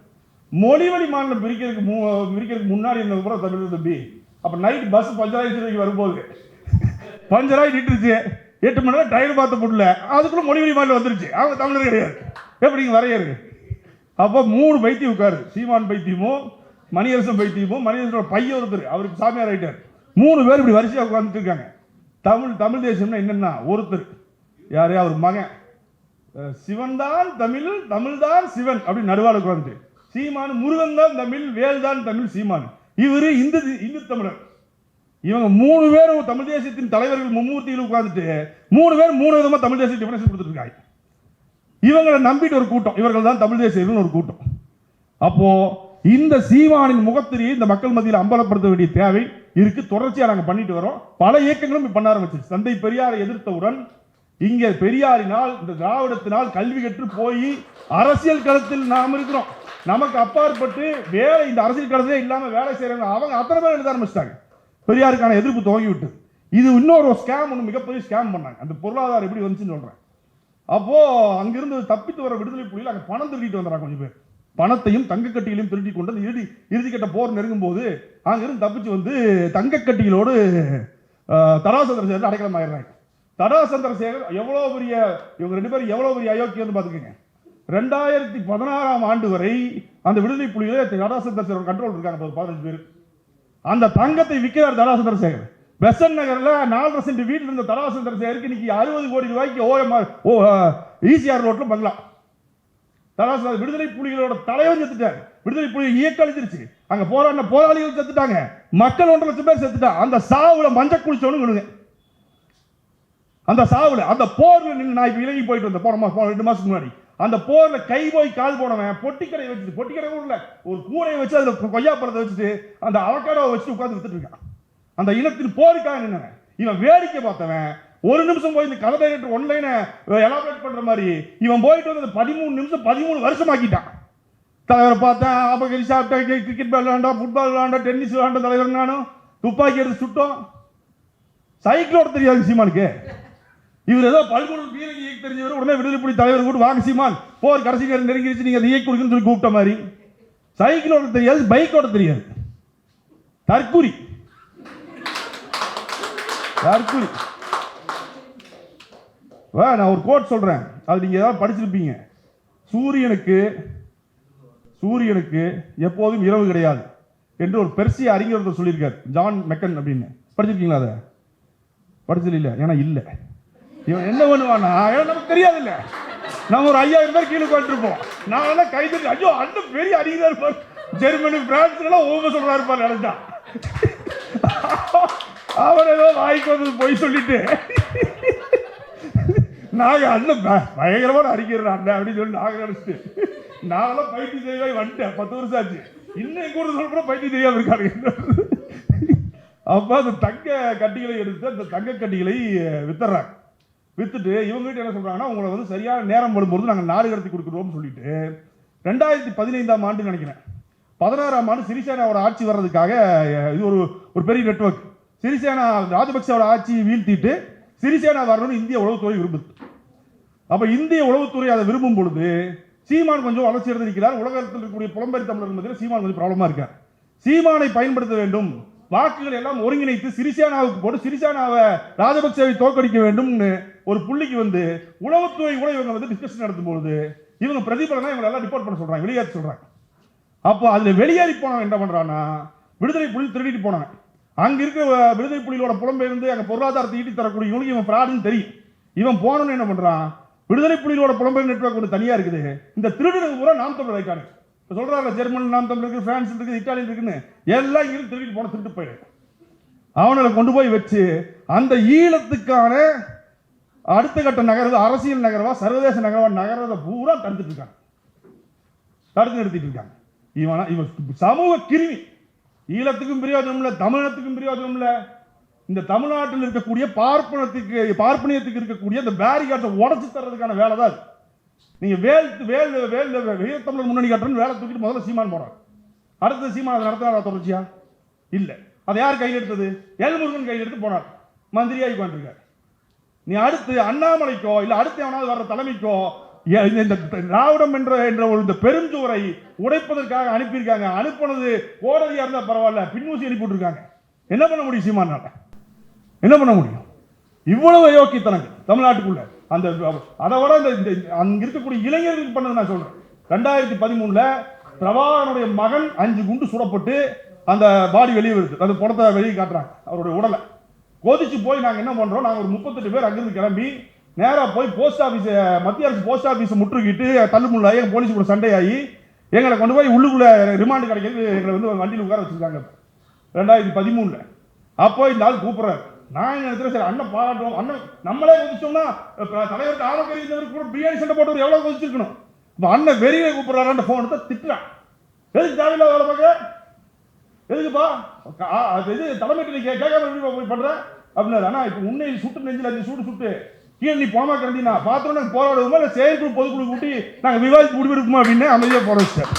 மொழிவழி மாநிலம் பிரிக்கிறதுக்கு முன்னாடி இருந்த கூட தமிழர் தம்பி. அப்ப நைட் பஸ் பஞ்சராயிரத்தி வரும்போது பஞ்சராய் நிட்டுருச்சு, 8 மணி நேரம் டயர் பார்த்த முடியல, அதுக்குள்ள மொழிவழி மாநிலம் வந்துருச்சு. அவங்க தமிழர் கிடையாது, எப்படிங்க வரையறது? அப்போ 3 பைத்தியம் உட்காரு, சீமான் பைத்தியமோ மணியரசன் பைத்தியமோ, மணியரசனோட பையன் ஒருத்தர் அவருக்கு சாமியார் ஆயிட்டார். 3 பேர் இப்படி வரிசையாக உட்கார்ந்துட்டு இருக்காங்க. தமிழ் தேசம்னா என்னன்னா ஒருத்தர் யாரு, அவர் மகன் சிவன் தான் தமிழ், தமிழ் தான் சிவன் அப்படின்னு நடுவாள் உட்கார்ந்துட்டு, சீமான் முருகன் தான் தமிழ், வேல் தான் தமிழ் சீமான். இவரு இந்து தமிழர். இவங்க 3 பேரும் தமிழ் தேசியத்தின் தலைவர்கள் மும்மூர்த்திகள் உட்கார்ந்துட்டு 3 பேர் 3 விதமா தமிழ் தேசிய டிஃபரன்ஸ் கொடுத்துட்டு இருக்காங்க. இவங்களை நம்பிட்டு ஒரு கூட்டம், இவர்கள் தான் தமிழ் தேசியர்கள் ஒரு கூட்டம். அப்போ இந்த சீமானின் முகத்திரியை இந்த மக்கள் மத்தியில் அம்பலப்படுத்த வேண்டிய தேவை இருக்கு. தொடர்ச்சியா நாங்க பண்ணிட்டு வரோம். பல இயக்கங்களும் பண்ண ஆரம்பிச்சு. தந்தை பெரியாரை எதிர்த்தவுடன் இங்கே பெரியாரினால் இந்த திராவிடத்தினால் கல்வி கற்று போய் அரசியல் களத்தில் நாம் இருக்கிறோம். நமக்கு அப்பாற்பட்டு வேலை இந்த அரசியல் களத்திலே இல்லாம வேலை செய்யறாங்க, அவங்க அத்தனை பேர் எழுத ஆரம்பிச்சிட்டாங்க. பெரியாருக்கான எதிர்ப்பு துவங்கி விட்டது. இது இன்னொரு ஸ்கேம், ஒன்று மிகப்பெரிய ஸ்கேம் பண்ணாங்க. அந்த பொருளாதாரம் எப்படி வந்துச்சுன்னு சொல்றேன். அப்போ அங்கிருந்து தப்பித்து வர விடுதலை புலிகள் அங்கே பணம் திருடிட்டு வந்துடுறாங்க. கொஞ்சம் பேர் பணத்தையும் தங்கக்கட்டிகளையும் திருடி கொண்டு அந்த இறுதிக்கட்ட போர் நெருங்கும் போது அங்கிருந்து தப்பிச்சு வந்து தங்கக்கட்டிகளோடு தடா சந்திரசேகர் அடைக்கலம் ஆயிடுறாங்க. தடா சந்திரசேகர் எவ்வளவு பெரிய, இவங்க 2 பேரும் எவ்வளவு பெரிய அயோக்கியம் பார்த்துக்கோங்க. 2016ஆம் ஆண்டு வரை அந்த விடுதலை புலிகளே தடா சந்திரசேகர் கண்ட்ரோல் இருக்காங்க. 15 பேர். அந்த தங்கத்தை விற்கிறார் தடா சந்திரசேகர். பெசன் நகர்ல 4 சென்ட் வீட்டில் இருந்த தடா சந்திரசேகருக்கு இன்னைக்கு 60 கோடி ரூபாய்க்கு ஈசிஆர் ரோட்ல பங்களா. தடா விடுதலை புலிகளோட தலைவர் செத்துட்டார். விடுதலை புலிகள் இயக்கம் அழிச்சிருச்சு. அங்க போராடின போராளிகள் செத்துட்டாங்க. மக்கள் 1.5 லட்சம் பேர் செத்துட்டாங்க. அந்த சாவுல மஞ்சள் குளிச்சவனு அந்த சாவுல அந்த போர்ல நின்று நான் இப்ப இலங்கை போயிட்டு வந்தேன் போன 2 மாசத்துக்கு முன்னாடி. அந்த போர்ல கை போய் கால் போனவன் பொட்டிக்கடை வச்சுட்டு, பொட்டிக்கடை ஊர்ல ஒரு கூரையை வச்சு அதுல கொய்யா பழத்தை வச்சுட்டு அந்த அவக்காடோவை வச்சு உட்கார்ந்து வித்துட்டு இருக்கான். அந்த இனத்தின் போருக்காக நின்னவன். இவன் வேடிக்கை பார்த்தவன். 1 நிமிஷம் போய் இந்த கதை டைரக்டர் ஒன்லைனை எலாபரேட் பண்ற மாதிரி இவன் போயிட்டு வந்து 13 நிமிஷம் 13 வருஷம் ஆக்கிட்டான். தலைவரை பார்த்தேன், அபகரி சாப்பிட்டேன், கிரிக்கெட் விளையாண்டா, ஃபுட்பால் விளையாண்டா, டென்னிஸ் விளையாண்ட தலைவர் நானும். துப்பாக்கி எடுத்து சுட்டோம். சைக்கிளோட தெரியாது சீமானுக்கு. இவர் ஏதோ பல்கூடல் பீரங்கி இயக்க தெரிஞ்சவர். உடனே விடுதலை புலி தலைவர் கூட வாங்க சீமான் போர் கடைசி நேரம் நெருங்கிடுச்சு, நீங்க அதை இயக்கி கொடுக்குன்னு சொல்லி கூப்பிட்ட மாதிரி. சைக்கிளோட தெரியாது, பைக்கோட தெரியாது. தற்குறி தற்குறி. நான் ஒரு கோட் சொல்றேன், அது நீங்க ஏதாவது படிச்சிருப்பீங்க. சூரியனுக்கு எப்போதும் இரவு கிடையாது என்று ஒரு பெர்சிய அறிஞர் சொல்லியிருக்கார், ஜான் மெக்கன் அப்படின்னு. படிச்சிருக்கீங்களா? அதை படிச்சது இல்லை. ஏன்னா இல்லை, இவன் என்ன பண்ணுவானா நமக்கு தெரியாது. இல்ல நம்ம ஒரு 5000 பேர் கீழே உட்காந்துருப்போம். நான் எல்லாம் கைது, ஐயோ அந்த பெரிய அறிஞர் இருப்பார், ஜெர்மனி பிரான்ஸ்ல எல்லாம் ஓம சொல்றா இருப்பார் நினைச்சா. அவர் ஏதோ வாய்க்கு வந்து போய் சொல்லிட்டு நாங்க அண்ணன் பயங்கரமான அறிஞர் அண்ணன் அப்படின்னு சொல்லி நாங்க நினைச்சிட்டு நாங்கெல்லாம் பைத்திய தெரியாம வந்துட்டேன். 10 வருஷம் ஆச்சு. இன்னும் கூட சொல்ற பைத்திய தெரியாம இருக்காரு. அப்ப அந்த தங்க கட்டிகளை எடுத்து அந்த தங்க கட்டிகளை வித்துறாங்க. வித்துட்டு இவங்ககிட்ட என்ன சொல்றாங்கன்னா, உங்களை வந்து சரியான நேரம் வரும்போது நாங்கள் நாடு கடத்தி கொடுக்குறோம்னு சொல்லிட்டு 2015ஆம் ஆண்டு நினைக்கிறேன், 16ஆம் ஆண்டு சிறிசேனாவோட ஆட்சி வர்றதுக்காக இது ஒரு பெரிய நெட்வொர்க். சிறிசேனா ராஜபக்சேவோட ஆட்சியை வீழ்த்திட்டு சிறிசேனா வரணும்னு இந்திய உளவுத்துறை விரும்புது. அப்ப இந்திய உளவுத்துறை அதை விரும்பும் பொழுது சீமான் கொஞ்சம் வளர்ச்சி எடுத்திருக்கிறார். உலகத்தில் இருக்கக்கூடிய புலம்பெயர் தமிழர்கள் மத்தியில் சீமான் கொஞ்சம் ப்ராப்ளமா இருக்கார். சீமானை பயன்படுத்த வேண்டும், வாக்குகள் எல்லாம் ஒருங்கிணைத்து சிறிசேனாவுக்கு போட்டு சிறிசேனாவை ராஜபக்சேவை தோற்கடிக்க வேண்டும் ஒரு புள்ளிக்கு வந்து உளவுத்துறை கூட இவங்க வந்து டிஸ்கஷன் நடத்தும் பொழுது இவங்க பிரதிபலனா இவங்க எல்லாம் ரிப்போர்ட் பண்ண சொல்றாங்க, வெளியேற்ற சொல்றாங்க. அப்போ அதுல வெளியேறி போனவன் என்ன பண்றான்னா, விடுதலை புலி திருடிட்டு போனவன் அங்க இருக்கிற விடுதலை புலிகளோட புலம்பெயர்ந்து அங்க பொருளாதாரத்தை ஈட்டி தரக்கூடிய இவனுக்கு இவன் பிராடுன்னு தெரியும். இவன் போனவன் என்ன பண்றான், விடுதலை புலிகளோட புலம்பெயர் நெட்வொர்க் ஒன்று தனியா இருக்குது, இந்த திருடனுக்கு பூரா நாம் தமிழர் ஆயிட்டாங்க. சொல்றாங்க ஜெர்மன் நாம் தமிழ் இருக்கு, பிரான்ஸ் இருக்குது, இத்தாலி இருக்குன்னு எல்லாம் இங்கிருந்து திருடிட்டு போன திருட்டு போயிடு. அவனை கொண்டு போய் வச்சு அந்த ஈழத்துக்கான அடுத்த கட்ட நகர்வு அரசியல் நகரவா சர்வதேச நகரவா நகரத்தை பூரா தடுத்துட்டு இருக்காங்க, தடுத்து நிறுத்திட்டு இருக்காங்க. இவன் சமூக கிருமி. ஈழத்துக்கும் பிரயோஜனம் இல்லை, தமிழகத்துக்கும் பிரயோஜனம் இல்லை. இந்த தமிழ்நாட்டில் இருக்கக்கூடிய பார்ப்பனியத்துக்கு இருக்கக்கூடிய அந்த பேரிகார்டை உடச்சு தர்றதுக்கான வேலை தான். நீங்க வீரத்தமிழர் முன்னணி காட்டுறன்னு வேலை தூக்கிட்டு முதல்ல சீமான் போறாங்க. அடுத்த சீமான் அதை நடத்தினாரா தொடர்ச்சியா? இல்ல. அதை யார் கையில் எடுத்தது? எல்முருகன் கையில் எடுத்து போனார், மந்திரியாகி கொண்டிருக்காரு. நீ அடுத்து அண்ணாமலைக்கோ இல்ல அடுத்து எவனாவது வர்ற தலைமைக்கோ இந்த திராவிடம் என்ற இந்த பெருஞ்சுவரை உடைப்பதற்காக அனுப்பியிருக்காங்க. அனுப்பினது கோடரியா இருந்தா பரவாயில்ல, பின்னூசி அனுப்பிட்டு இருக்காங்க. என்ன பண்ண முடியும் சீமானால? என்ன பண்ண முடியும்? இவ்வளவு யோக்கியத்தனங்கள் தமிழ்நாட்டுக்குள்ள. அந்த அதை விட இந்த அங்க இருக்கக்கூடிய இளைஞர்களுக்கு பண்ணது நான் சொல்றேன். 2013 பிரபாகரனுடைய மகன் 5 குண்டு சுடப்பட்டு அந்த பாடி வெளியே வருது. அந்த படத்தை வெளியே காட்டுறாங்க. அவருடைய உடலை கொதிச்சு போய் நாங்கள் என்ன பண்றோம், நாங்கள் ஒரு 38 பேர் அங்கிருந்து கிளம்பி நேராக போய் போஸ்ட் ஆஃபீஸ், மத்திய அரசு போஸ்ட் ஆஃபீஸ் முற்றுகிட்டு தள்ளுமுள்ளாகி போலீஸ் கூட சண்டையாகி எங்களை கொண்டு போய் உள்ளுக்குள்ள ரிமாண்டு கிடைக்கிறது எங்களை வந்து வண்டியில் உட்கார வச்சிருக்காங்க 2013. அப்போ இந்த ஆள் கூப்பிடுறாரு. நான் என்ன நினைக்கிறேன், சரி அண்ணன் பாராட்டுவோம், அண்ணன் நம்மளே கொதிச்சோம்னா தலைவருக்கு ஆரோக்கியம் கூட பிரியாணி சண்டை போட்டு எவ்வளவு கொதிச்சிருக்கணும். இப்போ அண்ணன் வெறியை கூப்பிடுறாரு, போன் எடுத்து திட்டுறான். எதுக்கு தேவையில்ல வேலை பார்க்க, எதுக்குப்பா இது தலைமைக்கு நீ கேட்காம போய் பண்ற அப்படின்னா, ஆனா இப்போ உன்னை சுட்டு நெஞ்சில் 5 சூடு சுட்டு கீழே நீ போமா கிடந்தீங்கன்னா பார்த்தோம் நாங்கள் போராடுவோமா இல்லை செயற்குழு பொதுக்குழு கூட்டி நாங்கள் விவாதித்து முடிவெடுக்குமா அப்படின்னு அமைதியா போன விஷயம்.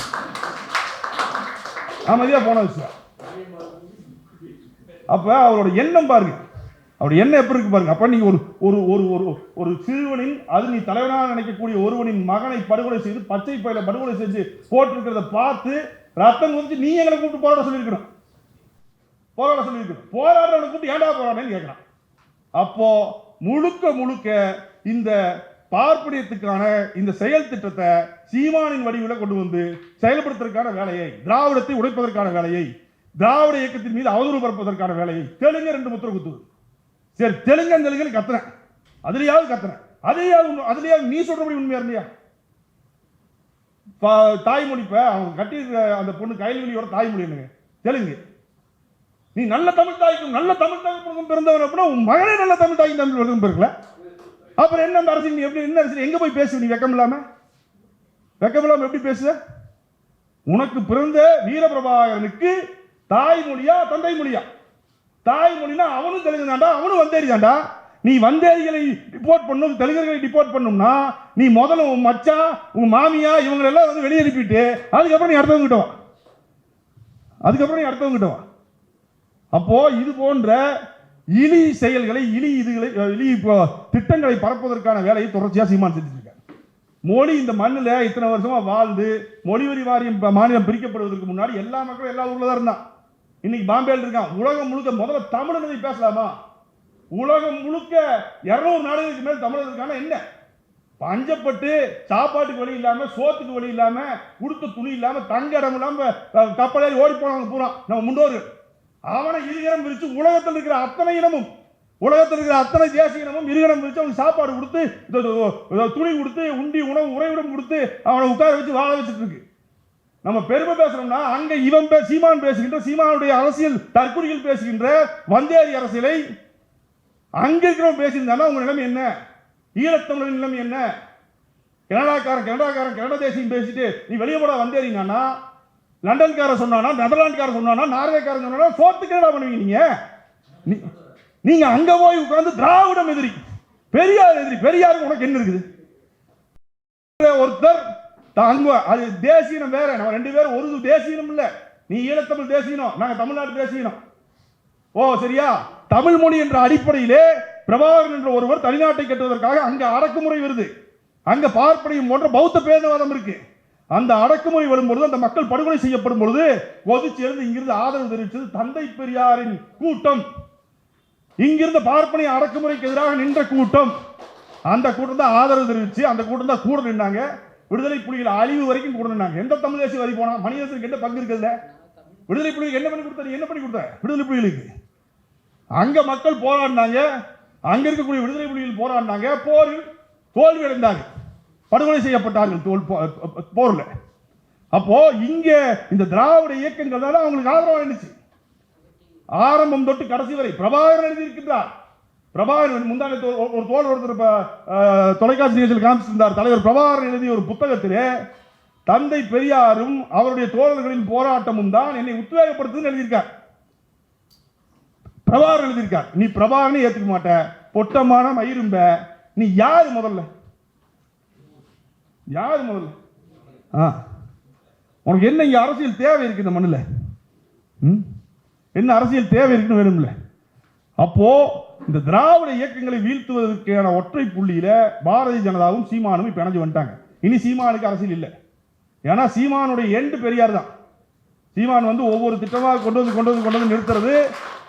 அமைதியா போன விஷயம். அப்ப அவரோட எண்ணம் பாருங்க, அவருடைய எண்ணம் எப்படி இருக்கு பாருங்க. அப்ப நீங்க ஒரு சிறுவனின், அது நீ தலைவனாக நினைக்கக்கூடிய ஒருவனின் மகனை படுகொலை செய்து பச்சை பயில படுகொலை செஞ்சு போட்டிருக்கிறத பார்த்து ரத்தம் வந்து நீ எங்களை கூப்பிட்டு போராட சொல்லியிருக்கணும். போராடுறவனை கூப்பிட்டு ஏண்டா போராடன்னு கேட்கலாம். அப்போ முழுக்க இந்த பார்ப்பனியத்துக்கான இந்த செயல் திட்டத்தை சீமானின் வடிவில் கொண்டு வந்து செயல்படுத்துவதற்கான வேலையை, திராவிடத்தை உடைப்பதற்கான வேலையை, திராவிட இயக்கத்தின் மீது அவதூறு பரப்பதற்கான வேலையை தெலுங்கு 2 முத்திரை குத்துது. சரி தெலுங்கு கத்துறேன், அதுலயாவது கத்துறேன், அதுலயாவது நீ சொல்றபடி உண்மையா இருந்தியா? தாய்மொழிப்ப அவங்க கட்டி அந்த பொண்ணு கைல்வெளியோட தாய்மொழி என்னங்க தெலுங்கு. நீ நல்ல தமிழ் தாய்க்கும் பிறந்தவர் அப்படின்னா உன் மகனே நல்ல தமிழ் தாய்க்கும் தமிழ் பிறக்கல. அப்புறம் என்ன அந்த அரசியல், நீ எப்படி என்ன அரசியல் எங்க போய் பேசு? நீ வெக்கம் இல்லாம எப்படி பேசுற? உனக்கு பிறந்த வீரபிரபாகரனுக்கு தாய்மொழியா தந்தை மொழியா? தாய்மொழினா அவனும் தெலுங்கு தாண்டா, அவனும் வந்தேரி தாண்டா. நீ வந்தேரிகளை டிபோர்ட் பண்ணும், தெலுங்கர்களை டிபோர்ட் பண்ணும்னா நீ முதல்ல உன் மச்சா உன் மாமியா இவங்களெல்லாம் வந்து வெளியே அனுப்பிட்டு அதுக்கப்புறம் நீ அடுத்தவங்கிட்ட வா. அப்போ இது போன்ற இழி செயல்களை, இழி திட்டங்களை பரப்புவதற்கான வேலையை தொடர்ச்சியா சீமான் செஞ்சுட்டு இருக்காங்க. மொழி இந்த மண்ணில் இத்தனை வருஷமா வாழ்ந்து மொழிவரி வாரியம் மாநிலம் பிரிக்கப்படுவதற்கு முன்னாடி எல்லா மக்களும் எல்லா ஊர்ல தான் இருந்தான். இன்னைக்கு பாம்பேல இருக்கான். உலகம் முழுக்க முதல்ல தமிழ் பேசலாமா? உலகம் முழுக்க 200 நாடுகளுக்கு மேல் தமிழர்களுக்கான என்ன பஞ்சப்பட்டு சாப்பாட்டுக்கு வழி இல்லாம, சோத்துக்கு வழி இல்லாம, உடுத்த துணி இல்லாம, தங்க இடம் இல்லாம கப்பலில் ஓடி போனவங்க பூரா நம்ம முன்னோர்கள். அவனை இருகரம் விரிச்சு உலகத்தில் இருக்கிற அத்தனை இனமும், உலகத்தில் இருக்கிற அத்தனை தேசிய இனமும் இருகரம் விரிச்சு அவனுக்கு சாப்பாடு கொடுத்து, துணி கொடுத்து, உண்டி உணவு உறைவிடம் கொடுத்து அவனை உட்கார வச்சு வாழ வச்சுட்டு இருக்கு. நம்ம பெருமை பேசுறோம்னா அங்க இவன் சீமான் பேசுகின்ற, சீமானுடைய அரசியல் தற்குறிகள் பேசுகின்ற வந்தேரி அரசியலை அங்க இருக்கிறவன் பேசியிருந்தானா உங்க நிலைமை என்ன? ஈழத்தமிழர் நிலைமை என்ன? கனடாக்காரன் கனடா தேசியம் பேசிட்டு நீ வெளியே போட வந்தேறினா, லண்டன்காரன் சொன்னானா, நெதர்லாந்துக்காரன் சொன்னானா, நார்வேக்காரன் சொன்னானா, சோத்துக்கு என்னடா பண்ணுவீங்க நீங்க அங்க போய் உட்கார்ந்து திராவிடம் எதிரி, பெரியார் எதிரி. பெரியாருக்கு உனக்கு என்ன இருக்குது? ஒருத்தர் அது தேசியம் வேற, நம்ம 2 பேரும் ஒரு தேசியம் இல்ல. நீ ஈழத்தமிழ் தேசியம், நாங்க தமிழ்நாடு தேசியம். ஓ சரியா? தமிழ் மொழி என்ற அடிப்படையிலே பிரபாகரன் என்ற ஒருவர் தனிநாட்டை கட்டுவதற்காக அங்க அடக்குமுறை வருது. அங்க பார்ப்பனியம் போன்ற பௌத்த பேதவாதம் இருக்கு. அந்த அடக்குமுறை வரும்பொழுது, அந்த மக்கள் படுகொலை செய்யப்படும் பொழுது கொதிச்சு எழுந்து இங்கிருந்து ஆதரவு தெரிவித்தது தந்தை பெரியாரின் கூட்டம். இங்கிருந்த பார்ப்பனிய அடக்குமுறைக்கு எதிராக நின்ற கூட்டம். அந்த கூட்டம் தான் ஆதரவு தெரிவிச்சு, அந்த கூட்டம் தான் கூட நின்றாங்க. விடுதலை புலிகள் அழிவு வரைக்கும் கூட நின்றாங்க. எந்த தமிழ் தேசிய வரி போனா மனிதனுக்கு என்ன பங்கு இருக்குல்ல? விடுதலை புலிகள் என்ன பண்ணி கொடுத்தாரு? என்ன பண்ணி கொடுத்த விடுதலை புலிகளுக்கு? அங்க மக்கள் போராடினாங்க, அங்க இருக்கக்கூடிய விடுதலை புலிகள் போராடினாங்க, போரில் தோல்வி அடைந்தாங்க, படுகொலை செய்யப்பட்டார்கள் போர்ல. அப்போ இங்க இந்த திராவிட இயக்கங்கள் தான் அவங்களுக்கு ஆதரவாக இருந்துச்சு. ஆரம்பம் தொட்டு கடைசி வரை பிரபாகரன் எழுதியிருக்கின்றார். பிரபாகரன் முந்தான ஒரு தோழர் ஒருத்தர் தொலைக்காட்சி நிகழ்ச்சியில் காமிச்சிருந்தார். தலைவர் பிரபாகரன் எழுதிய ஒரு புத்தகத்திலே தந்தை பெரியாரும் அவருடைய தோழர்களின் போராட்டமும் தான் என்னை உத்வேகப்படுத்துன்னு எழுதியிருக்கார். பிரபாகரன் எழுதியிருக்கார். நீ பிரபாகரனை ஏத்துக்க மாட்ட, பொட்டமான மயிரும்ப, நீ யாரு முதல்ல? யாரு முதல்ல? உனக்கு என்ன இங்க அரசியல் தேவை இருக்கு இந்த மண்ணில்? என்ன அரசியல் தேவை இருக்குன்னு வேணும்ல? அப்போ இந்த திராவிட இயக்கங்களை வீழ்த்துவதற்கான ஒற்றை புள்ளியில பாரதிய ஜனதாவும் சீமானும் இப்ப இணைஞ்சு வந்துட்டாங்க. இனி சீமானுக்கு அரசியல் இல்லை. ஏன்னா சீமானுடைய எண்டு பெரியார் தான். சீமான் வந்து ஒவ்வொரு திட்டமாக கொண்டு வந்து நிறுத்துறது.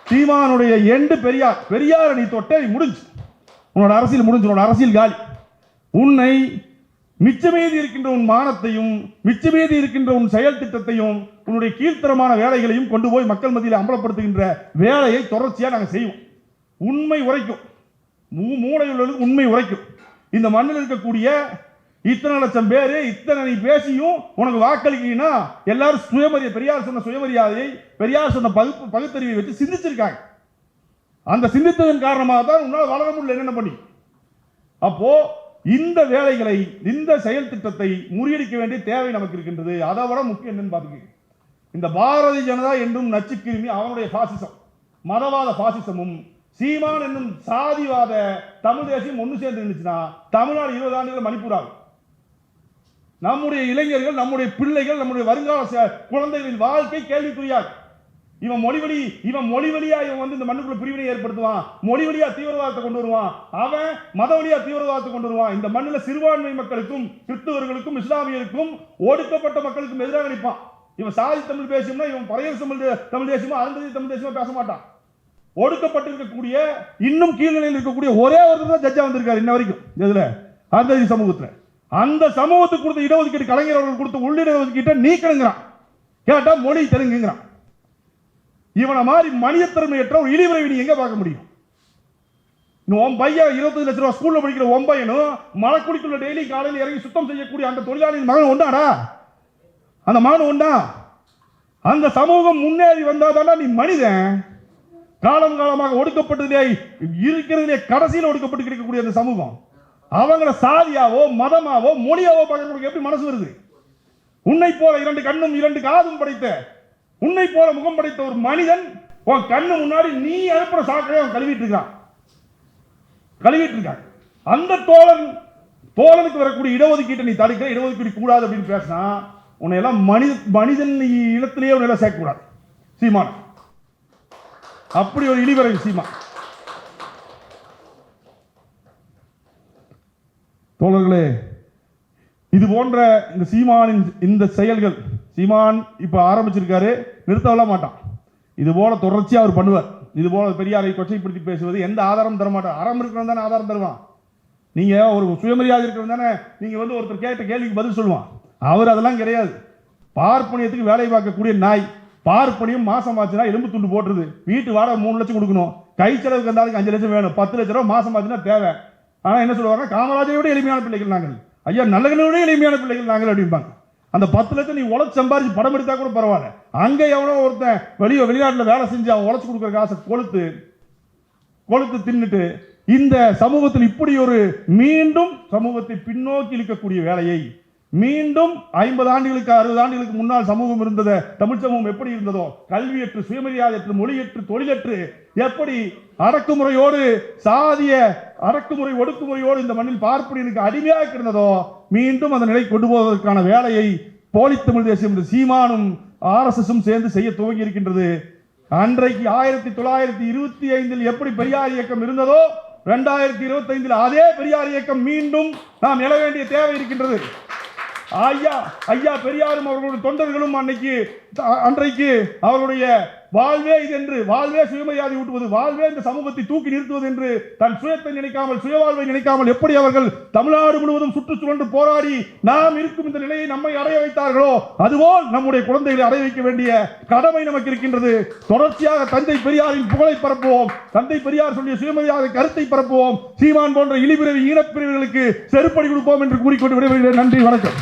சீமானுடைய எண்டு பெரியார். பெரியார் நீ தொட்டே முடிஞ்சு, உன்னோட அரசியல் முடிஞ்சு, உன்னோட அரசியல் காலி. உன்னை மிச்சமீதி இருக்கின்ற உன் மானத்தையும் மிச்சமீதி இருக்கின்ற உன் செயல் திட்டத்தையும் உன்னுடைய கீழ்த்தரமான வேலைகளையும் கொண்டு போய் மக்கள் மத்தியில் அம்பலப்படுத்துகின்ற வேலையை தொடர்ச்சியாக நாங்கள் செய்வோம். உண்மை உரைக்கும், மூளையுள்ளது உண்மை உரைக்கும். இந்த மண்ணில் இருக்கக்கூடிய இத்தனை லட்சம் பேர் இத்தனை நீ பேசியும் உனக்கு வாக்களிக்கீங்கன்னா எல்லாரும் சுயமரியாதை, பெரியார் சொன்ன சுயமரியாதையை, பெரியார் சொன்ன பகுத்தறிவை வச்சு சிந்திச்சிருக்காங்க. அந்த சிந்தித்ததன் காரணமாக தான் உன்னால் வளர முடியல. என்ன பண்ணி அப்போ இந்த வேலைகளை, இந்த செயல் திட்டத்தை முறியடிக்க வேண்டிய தேவை நமக்கு இருக்கின்றது. அதை விட முக்கியம் என்னன்னு பாத்துக்க, இந்த பாரதிய ஜனதா என்றும் நச்சுக்கிருமி அவனுடைய பாசிசம், மதவாத பாசிசமும் சீமான் என்னும் சாதிவாத தமிழ் தேசியம் ஒன்று சேர்ந்து இருந்துச்சுன்னா தமிழ்நாடு 20 ஆண்டுகள் மணிப்பூராகும். நம்முடைய இளைஞர்கள், நம்முடைய பிள்ளைகள், நம்முடைய வருங்கால குழந்தைகளின் வாழ்க்கை கேள்விக்குறியாது. இவன் மொழி வழியா இவன் வந்து இந்த மண்ணுக்குள்ள பிரிவினை ஏற்படுத்துவான், மொழி வழியா தீவிரவாதத்தை கொண்டு வருவான், அவன் மத வழியா தீவிரவாதத்தை கொண்டு வருவான். இந்த மண்ணில் சிறுபான்மை மக்களுக்கும் கிறிஸ்தவர்களுக்கும் இஸ்லாமியருக்கும் ஒடுக்கப்பட்ட மக்களுக்கும் எதிராக நிற்பான். இவன் சாதி தமிழ் பேசியம்னா இவன் பறையர் தமிழ் தேசியமா அருந்ததி தமிழ் தேசியமா பேச மாட்டான். ஒடுக்கப்பட்டிருக்கக்கூடிய இன்னும் கீழ்நிலையில் இருக்கக்கூடிய ஒரே ஒருத்தர் தான் ஜட்ஜா வந்திருக்காரு இன்ன வரைக்கும். இதுல அருந்ததி சமூகத்தில் அந்த சமூகத்துக்கு கொடுத்த இடஒதுக்கீடு கலைஞர் அவர்கள் கொடுத்த உள்ளிடஒதுக்கீட்டை நீக்கணுங்கிறான். கேட்டா மொழி தெலுங்குங்கிறான். இவனை மாதிரி மனிதத்திறமையற்ற ஒரு இழிவுரை நீ எங்க பார்க்க முடியும்? உன் பையன் 25 லட்சம் ரூபாய் ஸ்கூல்ல படிக்கிற உன் பையனும் மலைக்குடிக்குள்ள டெய்லி காலையில் இறங்கி சுத்தம் செய்யக்கூடிய அந்த தொழிலாளியின் மகன் ஒன்றாடா? அந்த மகன் ஒன்றா? அந்த சமூகம் முன்னேறி வந்தாதானா நீ மனிதன். காலம் காலமாக ஒடுக்கப்பட்டதிலே இருக்கிறதிலே கடைசியில் ஒடுக்கப்பட்டு கிடைக்கக்கூடிய அந்த சமூகம் அவங்கள சாதியாவோ மதமாவோ மொழியாவோ பார்க்கறதுக்கு எப்படி மனசு வருது? உன்னை போல 2 கண்ணும் 2 காதும் படைத்த, உன்னை போல முகம் படைத்த ஒரு மனிதன் உன் கண்ணு முன்னாடி நீ அனுப்புற சாக்கடையை அவன் கழுவிட்டு இருக்கான். அந்த தோழனுக்கு வரக்கூடிய இடஒதுக்கீட்டை நீ தடுக்க, இடஒதுக்கீடு கூடாது அப்படின்னு பேசினா உன்னை எல்லாம் மனிதன் இடத்திலேயே உன்னை எல்லாம் சேர்க்கக்கூடாது. சீமான் அப்படி ஒரு இழிவரை சீமான். தோழர்களே, இது போன்ற இந்த சீமானின் இந்த செயல்கள், சீமான் இப்ப ஆரம்பிச்சிருக்காரு, நிறுத்தவெல்லாம் மாட்டான். இது போல தொடர்ச்சியா அவர் பண்ணுவார். இது போல பெரியாரை கொச்சைப்படுத்தி பேசுவது எந்த ஆதாரம் தர மாட்டார். அறம் இருக்கிறவன் தானே ஆதாரம் தருவான். நீங்க ஒரு சுயமரியாதை இருக்கிறவன் தானே நீங்க வந்து ஒருத்தர் கேட்ட கேள்விக்கு பதில் சொல்லுவான். அவர் அதெல்லாம் கிடையாது. பார்ப்பனியத்துக்கு வேலை பார்க்கக்கூடிய நாய். பார்ப்பனியம் மாசம் ஆச்சுன்னா எலும்பு துண்டு போட்டுருது. வீட்டு வாடகை 3 லட்சம் கொடுக்கணும், கை செலவுக்கு இருந்தாலும் 5 லட்சம் வேணும், 10 லட்சம் ரூபாய் மாசம் ஆச்சுன்னா தேவை. ஆனா என்ன சொல்லுவாங்க, காமராஜரை விட எளிமையான பிள்ளைகள் நாங்கள், ஐயா நல்லகனை விட எளிமையான பிள்ளைகள் நாங்கள் அப்படிம்பாங்க. அந்த 10 லட்சம் நீ உழைச்சு சம்பாரிச்சு படம் எடுத்தா கூட பரவாயில்ல. அங்க எவனோ ஒருத்தன் வெளிநாட்டில் வேலை செஞ்சு அவன் உழைச்சு கொடுக்குற காசை கொளுத்து தின்னுட்டு இந்த சமூகத்தில் இப்படி ஒரு மீண்டும் சமூகத்தை பின்னோக்கி இழுக்கக்கூடிய வேலையை, மீண்டும் 50 ஆண்டுகளுக்கு 60 ஆண்டுகளுக்கு முன்னால் சமூகம் இருந்தது, தமிழ் சமூகம் எப்படி இருந்ததோ, கல்வியற்று, சுயமரியாதையற்று, மொழியற்று, தொழிலற்று, எப்படி அடக்குமுறையோடு, சாதிய அடக்குமுறை ஒடுக்குமுறையோடு இந்த மண்ணில் பார்ப்பனியனுக்கு அடிமையாக இருந்ததோ, மீண்டும் அந்த நிலை கொண்டு போவதற்கான வேலையை போலி தமிழ் தேசியம் சீமானும் RSSம் சேர்ந்து செய்ய துவங்கி இருக்கின்றது. அன்றைக்கு 1925 எப்படி பெரியார் இயக்கம் இருந்ததோ 2025 அதே பெரியார் இயக்கம் மீண்டும் நாம் எழ வேண்டிய தேவை இருக்கின்றது. ஐயா பெரியாரும் அவர்களுடைய தொண்டர்களும் அன்றைக்கு அவர்களுடைய வாழ்வே இது என்று, வாழ்வே சுயமரியாதை ஊட்டுவது, வாழ்வே இந்த சமூகத்தை தூக்கி நிறுத்துவது என்று தன் சுயத்தை நினைக்காமல், சுயவாழ்வை நினைக்காமல் எப்படி அவர்கள் தமிழ்நாடு முழுவதும் சுற்றுச்சுழன்று போராடி நாம் இருக்கும் இந்த நிலையை நம்மை அடைய வைத்தார்களோ, அதுபோல் நம்முடைய குழந்தைகளை அடைய வைக்க வேண்டிய கடமை நமக்கு இருக்கின்றது. தொடர்ச்சியாக தந்தை பெரியாரின் புகழை பரப்புவோம், தந்தை பெரியார் சொல்லிய சுயமரியாதை கருத்தை பரப்புவோம், சீமான் போன்ற இழிபிறவி ஈனப்பிரிவுகளுக்கு செருப்படி கொடுப்போம் என்று கூறிக்கொண்டு விடைபெறுகிறேன். நன்றி, வணக்கம்.